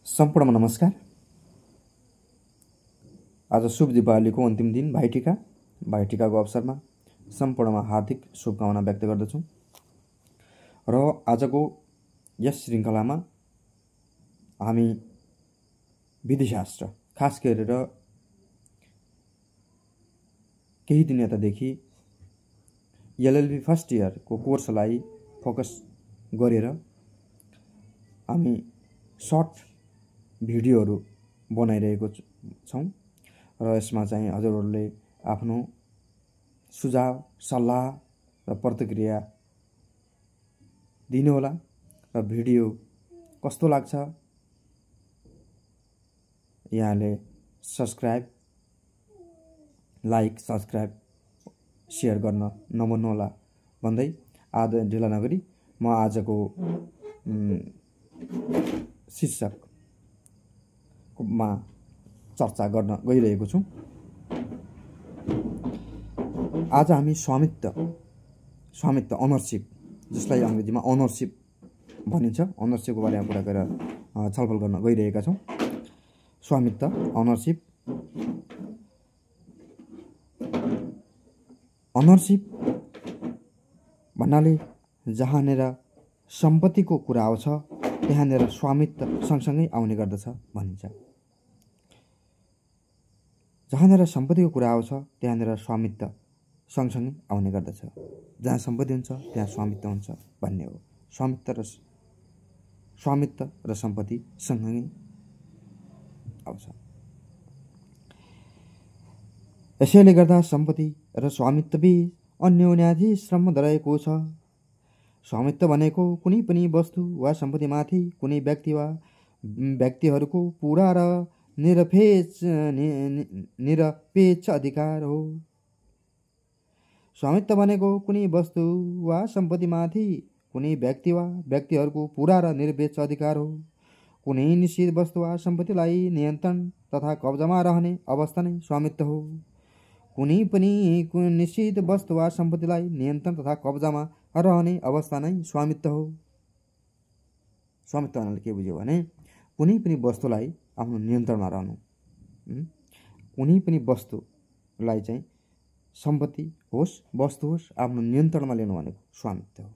सम्पूर्णमा नमस्कार। आज शुभ दीपावलीको अन्तिम दिन भाइटिकाको अवसरमा सम्पूर्णमा हार्दिक शुभकामना व्यक्त गर्दछु। र आजको यस श्रृङ्खलामा हामी विधिशास्त्र खास गरेर केही दिन यतादेखि एलएलबी फर्स्ट इयरको कोर्सलाई फोकस गरेर हामी सर्ट भिडियोहरू बनाइरहेको छौँ र यसमा चाहिँ हजुरहरूले आफ्नो सुझाव सल्लाह र प्रतिक्रिया दिनुहोला र भिडियो कस्तो लाग्छ यहाँले लाइक सब्सक्राइब सेयर गर्न नभन्नुहोला भन्दै आज ढिला नगरी म आजको शीर्षकमा चर्चा गर्न गइरहेको छु। आज हामी स्वामित्व ओनरशिप, जसलाई अङ्ग्रेजीमा ओनरशिप भनिन्छ, ओनरशिपको बारेमा कुरा गरेर छलफल गर्न गइरहेका छौँ। स्वामित्व ओनरशिप भन्नाले जहाँनेर सम्पत्तिको कुरा आउँछ त्यहाँनेर स्वामित्व सँगसँगै आउने गर्दछ भनिन्छ। जहाँनेर सम्पत्तिको कुरा आउँछ त्यहाँनेर स्वामित्व सँगसँगै आउने गर्दछ। जहाँ सम्पत्ति हुन्छ त्यहाँ स्वामित्व हुन्छ भन्ने हो। स्वामित्व र सम्पत्ति सँगसँगै आउँछ। यसैले गर्दा सम्पत्ति र स्वामित्वबीच अन्योन्याधीश सम्बन्ध रहेको छ। स्वामित्व भनेको कुनै पनि वस्तु वा सम्पत्तिमाथि कुनै व्यक्ति वा व्यक्तिहरूको पूरा र निरपेक्ष अधिकार हो। स्वामित्व भनेको कुनै वस्तु वा सम्पत्तिमाथि कुनै व्यक्ति वा व्यक्तिहरूको पूरा र निरपेक्ष अधिकार हो। कुनै निश्चित वस्तु वा सम्पत्तिलाई नियन्त्रण तथा कब्जामा रहने अवस्था नै स्वामित्व हो। कुनै पनि निश्चित वस्तु वा सम्पत्तिलाई नियन्त्रण तथा कब्जामा रहने अवस्था नै स्वामित्व हो। स्वामित्व भन्नाले के बुझ्यो भने कुनै पनि वस्तुलाई आफ्नो नियन्त्रणमा रहनु, कुनै पनि वस्तुलाई चाहिँ सम्पत्ति होस् वस्तु होस् आफ्नो नियन्त्रणमा लिनु भनेको स्वामित्व हो।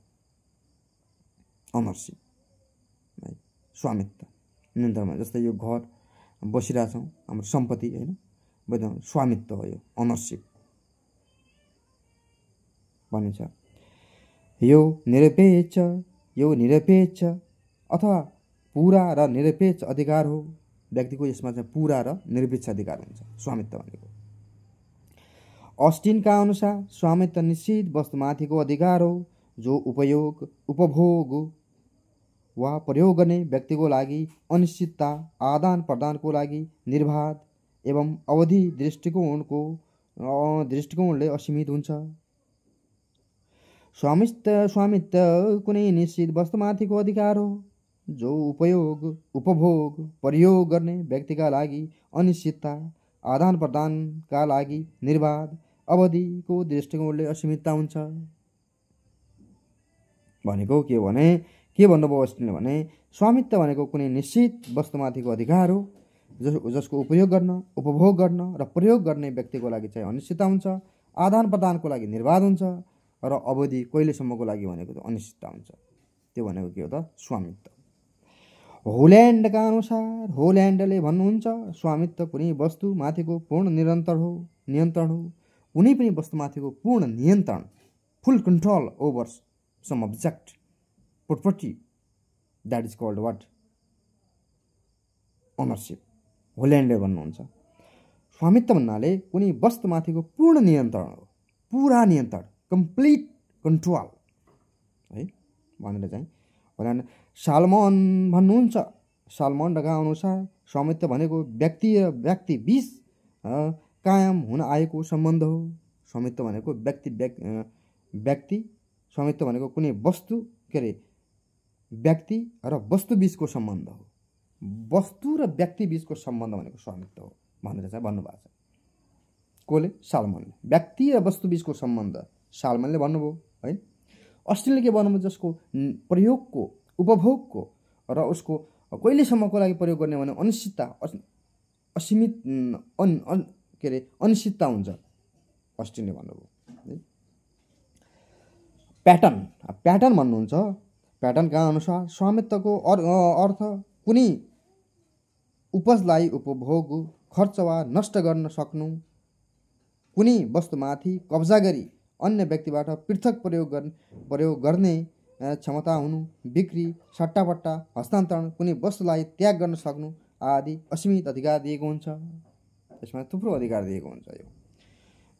ओनरशिप स्वामित्व नियन्त्रणमा। जस्तै यो घर बसिरहेछौँ हाम्रो सम्पत्ति होइन, स्वामित्व हो, यो ओनरशिप भनिन्छ। यो निरपेक्ष अथवा पूरा र निरपेक्ष अधिकार हो। व्यक्तिको यसमा चाहिँ पूरा र निरपेक्ष अधिकार हुन्छ स्वामित्व भनेको। अस्टिनका अनुसार स्वामित्व निश्चित वस्तुमाथिको अधिकार हो जो उपभोग वा प्रयोग गर्ने व्यक्तिको लागि अनिश्चितता आदान प्रदानको लागि निर्बाध एवं अवधि दृष्टिकोणले असीमित हुन्छ। स्वामित्व कुनै निश्चित वस्तुमाथिको अधिकार हो जो उपभोग प्रयोग गर्ने व्यक्तिका लागि अनिश्चितता आदान प्रदानका लागि निर्बाध अवधिको दृष्टिकोणले असीमितता हुन्छ। भनेको के भने के भन्नुभयो अस्टिनले भने स्वामित्व भनेको कुनै निश्चित वस्तुमाथिको अधिकार हो जसको उपयोग गर्न उपभोग गर्न र प्रयोग गर्ने व्यक्तिको लागि चाहिँ अनिश्चितता हुन्छ, आदान प्रदानको लागि निर्बाध हुन्छ र अवधि कहिलेसम्मको लागि भनेको त अनिश्चितता हुन्छ। त्यो भनेको के हो त स्वामित्व। होल्यान्डका अनुसार होल्यान्डले भन्नुहुन्छ स्वामित्व कुनै वस्तुमाथिको पूर्ण नियन्त्रण हो। कुनै पनि वस्तुमाथिको पूर्ण नियन्त्रण, full control over some object property, that is called what ownership. होल्यान्डले भन्नुहुन्छ स्वामित्व भन्नाले कुनै वस्तुमाथिको पूर्ण नियन्त्रण हो, पुरा नियन्त्रण, कम्प्लिट कन्ट्रोल है भनेर चाहिँ होल्यान्ड। सालमन भन्नुहुन्छ, सालमनका अनुसार स्वामित्व भनेको व्यक्ति र व्यक्ति बीच कायम हुन आएको सम्बन्ध हो। स्वामित्व भनेको व्यक्ति स्वामित्व भनेको कुनै वस्तु व्यक्ति र वस्तु बीचको सम्बन्ध हो। वस्तु र व्यक्ति बीचको सम्बन्ध भनेको स्वामित्व हो भनेर चाहिँ भन्नुभएको छ। कोले? सालमनले। व्यक्ति र वस्तु बीचको सम्बन्ध सालमनले भन्नुभयो है। अस्टिनले के भन्नुभयो जसको प्रयोगको उपभोगको र उसको कहिलेसम्मको लागि प्रयोग गर्ने भने अनिश्चितता असीमित के अरे अनिश्चितता हुन्छ अस्टिनले भन्नुभयो। प्याटर्न भन्नुहुन्छ। प्याटर्नका अनुसार स्वामित्वको अर्थ कुनै उपजलाई उपभोग खर्च वा नष्ट गर्न सक्नु, कुनै वस्तुमाथि कब्जा गरी अन्य व्यक्तिबाट पृथक प्रयोग गर्ने क्षमता हुनु, बिक्री, सट्टापट्टा, हस्तान्तरण, कुनै वस्तुलाई त्याग गर्न सक्नु आदि असीमित अधिकार दिएको हुन्छ। यसमा थुप्रो अधिकार दिएको हुन्छ।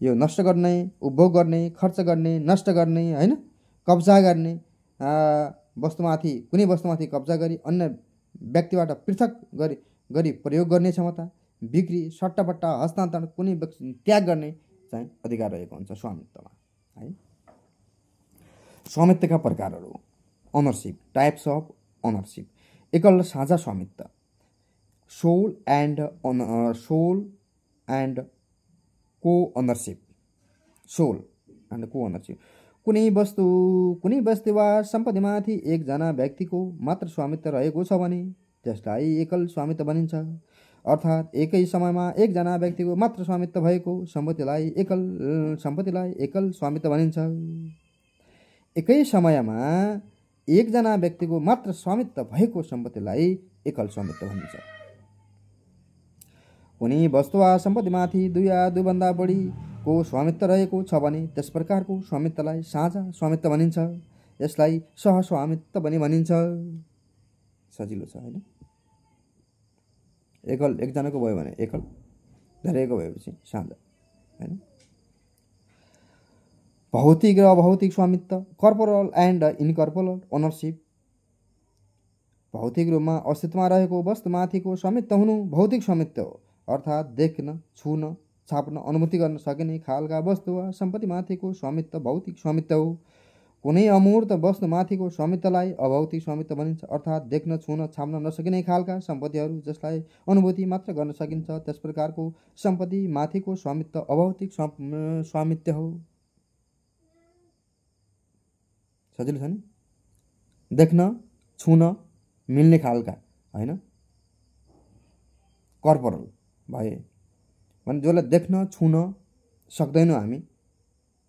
यो नष्ट गर्ने, उपभोग गर्ने, खर्च गर्ने, नष्ट गर्ने, हैन, कब्जा गर्ने, वस्तुमाथि कुनै वस्तुमाथि कब्जा गरी अन्य व्यक्तिबाट पृथक गरी प्रयोग गर्ने क्षमता, बिक्री, सट्टापट्टा, हस्तान्तरण, कुनै त्याग गर्ने चाहिँ अधिकार रहेको हुन्छ स्वामित्वमा है। स्वामित्वका प्रकारहरू। Ownership, types of ownership. एकल र साझा स्वामित्व, सोल एन्ड को ओनरसिप। सोल एन्ड को ओनरसिप कुनै वस्तु वा सम्पत्तिमाथि एकजना व्यक्तिको मात्र स्वामित्व रहेको छ भने त्यसलाई एकल स्वामित्व भनिन्छ। अर्थात् एकै समयमा एकजना व्यक्तिको मात्र स्वामित्व भएको सम्पत्तिलाई एकल स्वामित्व भनिन्छ। एकै समयमा एकजना व्यक्तिको मात्र स्वामित्व भएको सम्पत्तिलाई एकल स्वामित्व भनिन्छ। कुनै वस्तु वा सम्पत्तिमाथि दुई या दुईभन्दा बढीको स्वामित्व रहेको छ भने त्यस प्रकारको स्वामित्वलाई साझा स्वामित्व भनिन्छ। यसलाई सहस्वामित्व पनि भनिन्छ। सजिलो छ हैन। एकजनाको भयो भने एकल, धेरैको भएपछि साझा हैन। भौतिक र अभौतिक स्वामित्व, कर्पोरल एन्ड इनकर्पोरल ओनरसिप। भौतिक रूपमा अस्तित्वमा रहेको वस्तुमाथिको स्वामित्व हुनु भौतिक स्वामित्व हो। अर्थात् देख्न, छुन, छाप्न, अनुभूति गर्न सकिने खालका वस्तु वा सम्पत्तिमाथिको स्वामित्व भौतिक स्वामित्व हो। कुनै अमूर्त वस्तुमाथिको स्वामित्वलाई अभौतिक स्वामित्व भनिन्छ। अर्थात् देख्न, छुन, छाप्न नसकिने खालका सम्पत्तिहरू जसलाई अनुभूति मात्र गर्न सकिन्छ त्यस प्रकारको सम्पत्तिमाथिको स्वामित्व अभौतिक स्वामित्व हो। सजिलो छ नि। देख्न, छुन मिल्ने खालका हैन, कर्पोरल भए भने जसलाई देख्न छुन सक्दैनौँ हामी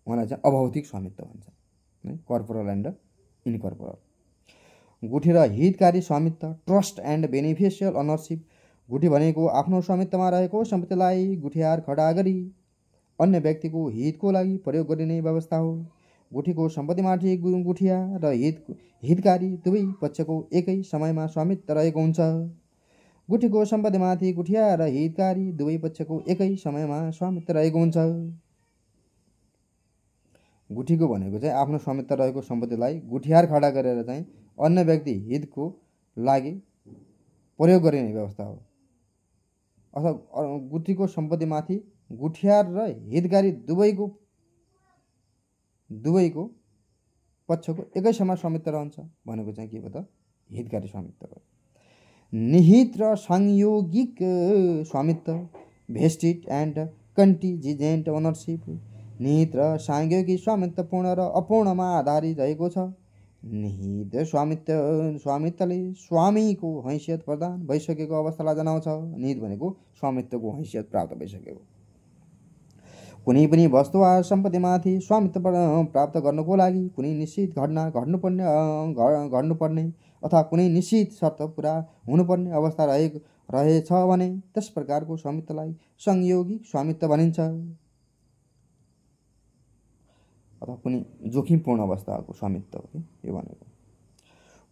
उहाँलाई चाहिँ अभौतिक स्वामित्व भन्छ है। Corporal and इनकर्पोरल। गुठी र हितकारी स्वामित्व, ट्रस्ट एन्ड बेनिफिसियल ओनरसिप। गुठी भनेको आफ्नो स्वामित्वमा रहेको सम्पत्तिलाई गुठियार खडा गरी अन्य व्यक्तिको हितको लागि प्रयोग गरिने व्यवस्था हो। गुठीको सम्पत्तिमाथि गुठिया र हितकारी दुवै पक्षको एकै समयमा स्वामित्व रहेको हुन्छ। गुठीको सम्पत्तिमाथि गुठिया र हितकारी दुवै पक्षको एकै समयमा स्वामित्व रहेको हुन्छ। गुठीको भनेको चाहिँ आफ्नो स्वामित्व रहेको सम्पत्तिलाई गुठियार खडा गरेर चाहिँ अन्य व्यक्ति हितको लागि प्रयोग गरिने व्यवस्था हो। अथवा गुठीको सम्पत्तिमाथि गुठियार र हितकारी दुवैको पक्षको एकै समय स्वामित्व रहन्छ भनेको चाहिँ के हो त हितकारी स्वामित्व हो। निहित र संयोगिक स्वामित्व, भेस्टिड एन्ड कन्टिजेन्ट ओनरसिप। निहित र सांयोगिक स्वामित्व पूर्ण र अपूर्णमा आधारित रहेको छ। निहित स्वामित्वले स्वामीको हैसियत प्रदान भइसकेको अवस्थालाई जनाउँछ। निहित भनेको स्वामित्वको हैसियत प्राप्त भइसकेको। कुनै पनि वस्तु वा सम्पत्तिमाथि स्वामित्व प्राप्त गर्नको लागि कुनै निश्चित घटना घट्नुपर्ने अथवा कुनै निश्चित शर्त पुरा हुनुपर्ने अवस्था रहेछ भने त्यस प्रकारको स्वामित्वलाई संयोगिक स्वामित्व भनिन्छ। अथवा कुनै जोखिमपूर्ण अवस्थाको स्वामित्व हो यो भनेको।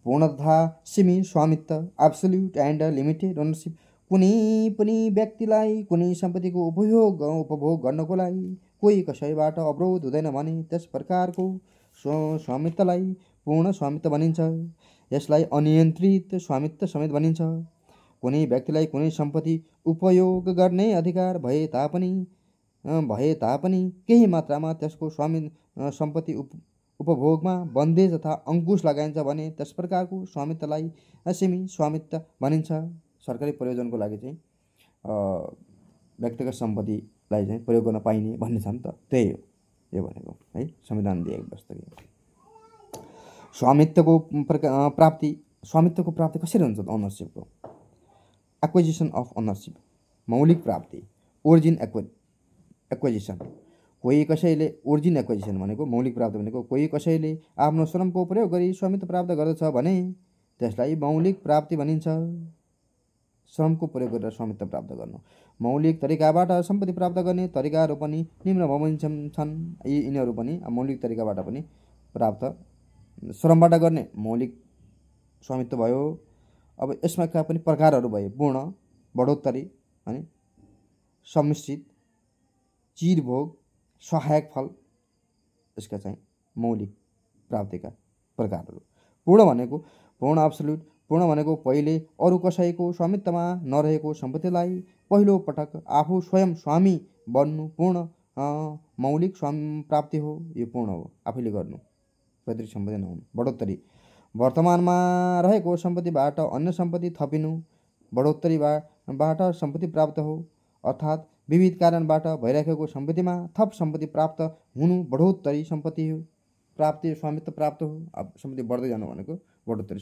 पूर्ण तथा सीमित स्वामित्व, एब्सोल्युट एन्ड लिमिटेड ओनरसिप। कुनै पनि व्यक्तिलाई कुनै सम्पत्तिको उपभोग गर्नको लागि कोही कसैबाट अवरोध हुँदैन भने त्यस प्रकारको स्वामित्वलाई पूर्ण स्वामित्व भनिन्छ। यसलाई अनियन्त्रित स्वामित्व समेत भनिन्छ। कुनै व्यक्तिलाई कुनै सम्पत्ति उपयोग गर्ने अधिकार भए तापनि केही मात्रामा त्यसको सम्पत्ति उपभोगमा बन्देज तथा अंकुश लगाइन्छ भने त्यस प्रकारको स्वामित्वलाई सीमित स्वामित्व भनिन्छ। सरकारी प्रयोजनको लागि चाहिँ व्यक्तिगत सम्पत्तिलाई चाहिँ प्रयोग गर्न पाइने भन्ने छ नि त, त्यही हो यो भनेको है। संविधान दिएको व्यवस्था स्वामित्वको प्राप्ति स्वामित्वको प्राप्ति कसरी हुन्छ ओनरसिपको? एक्विजिसन अफ ओनरसिप, मौलिक प्राप्ति, ओरिजिन एक्विजिसन। कोही कसैले ओरिजिन एक्विजिसन भनेको मौलिक प्राप्ति भनेको कोही कसैले आफ्नो श्रमको प्रयोग गरी स्वामित्व प्राप्त गर्दछ भने त्यसलाई मौलिक प्राप्ति भनिन्छ। श्रमको प्रयोग गरेर स्वामित्व प्राप्त गर्नु। मौलिक तरिकाबाट सम्पत्ति प्राप्त गर्ने तरिकाहरू पनि निम्न छन्। यिनीहरू पनि मौलिक तरिकाबाट पनि प्राप्त, श्रमबाट गर्ने मौलिक स्वामित्व भयो। अब यसमा पनि प्रकारहरू भए पूर्ण, बढोत्तरी अनि सम्मिश्रित, चिरभोग, सहायक फल। यसका चाहिँ मौलिक प्राप्तिका प्रकारहरू। पूर्ण अब्सोल्युट, पूर्ण भनेको पहिले अरू कसैको स्वामित्वमा नरहेको सम्पत्तिलाई पहिलो पटक आफू स्वयं स्वामी बन्नु पूर्ण मौलिक प्राप्ति हो। यो पूर्ण हो, आफूले गर्नु, पैतृक सम्पत्ति नहुनु। बढोत्तरी, वर्तमानमा रहेको सम्पत्तिबाट अन्य सम्पत्ति थपिनु बढोत्तरीबाट सम्पत्ति प्राप्त हो। अर्थात् विविध कारणबाट भइरहेको सम्पत्तिमा थप सम्पत्ति प्राप्त हुनु बढोत्तरी सम्पत्ति हो, प्राप्ति स्वामित्व प्राप्त हो। अब सम्पत्ति बढ्दै जानु भनेको बढोत्तरी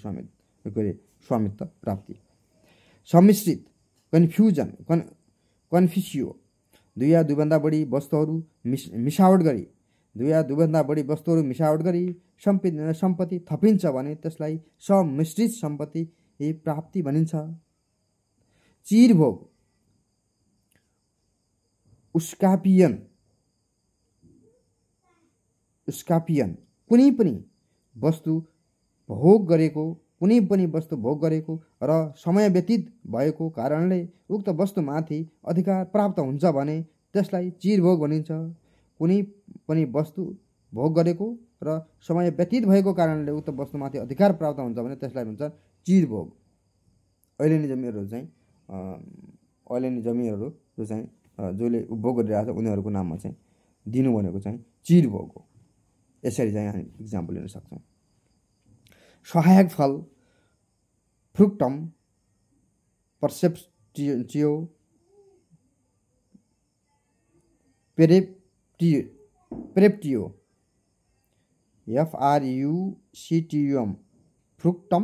स्वामित्व प्राप्ति। सम्मिश्रित, कन्फ्युसियो, दुई या दुईभन्दा बढी वस्तुहरू मिसावट गरी सम्पत्ति थपिन्छ भने त्यसलाई सम्मिश्रित सम्पत्ति प्राप्ति भनिन्छ। चिरभोग, उस्कापियन, कुनै पनि वस्तु भोग गरेको र समय व्यतीत भएको कारणले उक्त वस्तुमाथि अधिकार प्राप्त हुन्छ भने त्यसलाई चिरभोग भनिन्छ। कुनै पनि वस्तु भोग गरेको र समय व्यतीत भएको कारणले उक्त वस्तुमाथि अधिकार प्राप्त हुन्छ भने त्यसलाई भन्छ चिरभोग। ऐलेनी जमिनहरू जो चाहिँ जसले उपभोग गरिरहेको छ उनीहरूको नाममा चाहिँ दिनु भनेको चाहिँ चिरभोग हो। यसरी चाहिँ हामी इक्जाम्पल लिन सक्छौँ। सहायक फल, फ्रुक्टम, पर्सेप्टियो, प्रेप्टियो, FRUCTUM, फ्रुक्टम,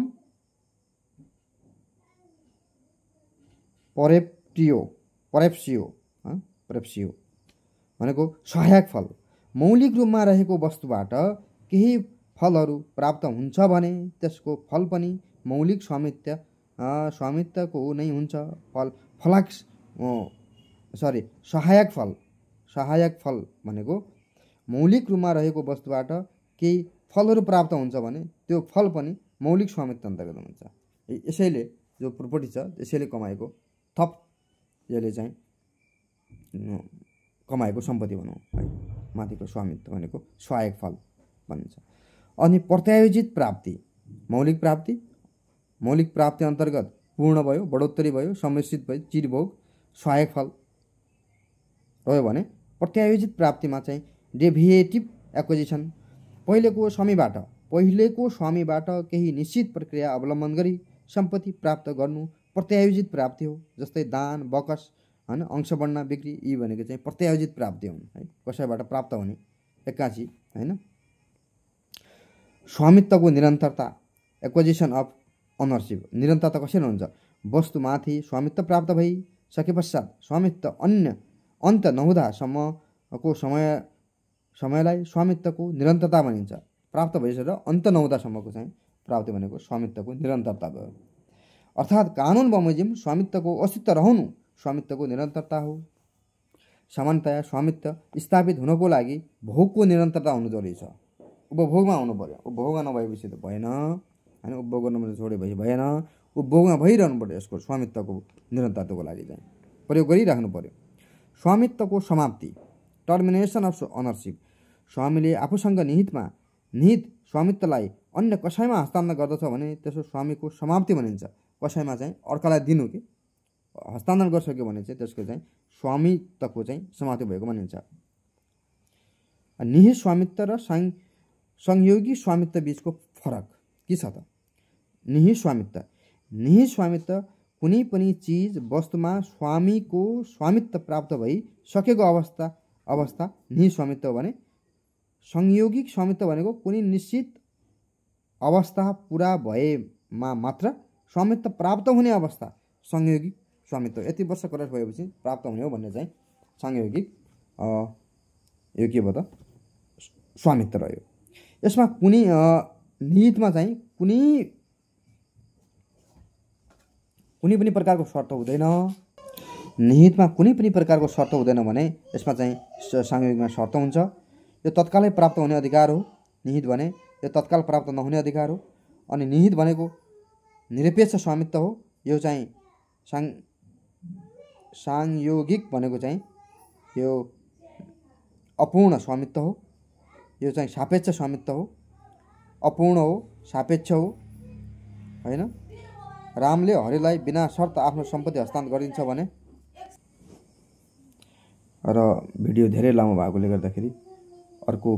परेप्सियो भनेको सहायक फल। मौलिक रूपमा रहेको वस्तुबाट केही फलहरू प्राप्त हुन्छ भने त्यसको फल पनि मौलिक स्वामित्वको नै हुन्छ। सहायक फल भनेको मौलिक रूपमा रहेको वस्तुबाट केही फलहरू प्राप्त हुन्छ भने त्यो फल पनि मौलिक स्वामित्व अन्तर्गत हुन्छ। यसैले जो प्रोपर्टी छ यसैले कमाएको थप, यसले चाहिँ कमाएको सम्पत्ति भनौँ है, माथिको स्वामित्व भनेको सहायक फल भनिन्छ। अनि प्रत्यायोजित प्राप्ति, मौलिक प्राप्ति अन्तर्गत पूर्ण भयो, बढोत्तरी भयो, सम्मिश्रित भयो, चिरभोग, सहायक फल रह्यो भने प्रत्यायोजित प्राप्तिमा चाहिँ डेभिएटिभ एक्विजिसन, पहिलेको स्वामीबाट केही निश्चित प्रक्रिया अवलम्बन गरी सम्पत्ति प्राप्त गर्नु प्रत्यायोजित प्राप्ति हो। जस्तै दान, बकस हैन, अंश बढ्न, बिक्री, यी भनेको चाहिँ प्रत्यायोजित प्राप्ति हुन् है, कसैबाट प्राप्त हुने एक्कासी हैन। स्वामित्वको निरन्तरता, एक्विजिसन अफ ओनरसिप, निरन्तरता कसरी हुन्छ? वस्तुमाथि स्वामित्व प्राप्त भइसके पश्चात स्वामित्व अन्त नहुँदासम्मको समयलाई स्वामित्वको निरन्तरता भनिन्छ। प्राप्त भइसकेर अन्त नहुँदासम्मको चाहिँ प्राप्ति भनेको स्वामित्वको निरन्तरता भयो। अर्थात् कानुन बमोजिम स्वामित्वको अस्तित्व रहनु स्वामित्वको निरन्तरता हो। सामान्यतया स्वामित्व स्थापित हुनको लागि भोगको निरन्तरता हुनु जरुरी छ। उपभोगमा हुनु पर्यो, उपभोगमा नभएपछि त भएन हैन, उपभोग गर्नु छोडेपछि भएन, उपभोगमा भइरहनु पर्यो। यसको स्वामित्वको निरन्तरताको लागि चाहिँ प्रयोग गरिराख्नु पर्यो। स्वामित्वको समाप्ति, टर्मिनेसन अफ ओनरसिप, स्वामीले आफूसँग निहित स्वामित्वलाई अन्य कसैमा हस्तान्तरण गर्दछ भने त्यसो स्वामीको समाप्ति भनिन्छ। कसैमा चाहिँ अर्कालाई दिनु कि हस्तान्तरण गरिसक्यो भने चाहिँ त्यसको चाहिँ स्वामित्वको चाहिँ समाप्ति भएको मानिन्छ। निहित स्वामित्व र संयोगी स्वामित्व बीचको फरक के छ त? निहित स्वामित्व कुनै पनि चीज वस्तुमा स्वामीको स्वामित्व प्राप्त भइसकेको अवस्था निहित स्वामित्व भने संयोगिक स्वामित्व भनेको कुनै निश्चित अवस्था पूरा मात्र स्वामित्व प्राप्त हुने अवस्था संयोगिक स्वामित्व। यति वर्ष क्रस भएपछि प्राप्त हुने हो भन्ने चाहिँ संयोगिक यो के भयो त स्वामित्व रह्यो। यसमा कुनै निहितमा चाहिँ कुनै पनि प्रकारको शर्त हुँदैन। निहितमा कुनै पनि प्रकारको शर्त हुँदैन भने यसमा चाहिँ संयोगिकमा शर्त हुन्छ। यो तत्कालै प्राप्त हुने अधिकार हो निहित भने, यो तत्काल प्राप्त नहुने अधिकार हो। अनि निहित भनेको निरपेक्ष स्वामित्व हो। यो चाहिँ सांयोगिक भनेको चाहिँ यो अपूर्ण स्वामित्व हो। यो चाहिँ सापेक्ष स्वामित्व हो, अपूर्ण हो, सापेक्ष हो हैन। रामले हरिलाई बिना शर्त आफ्नो सम्पत्ति हस्तान्तरण गरिदिन्छ भने र भिडियो धेरै लामो भएकोले गर्दाखेरि अर्को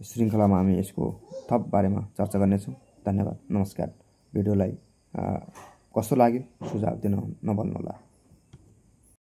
श्रृङ्खलामा हामी यसको थप बारेमा चर्चा गर्नेछौँ। धन्यवाद, नमस्कार। भिडियोलाई कस्तो लाग्यो सुझाव दिन नभल्नुहोला।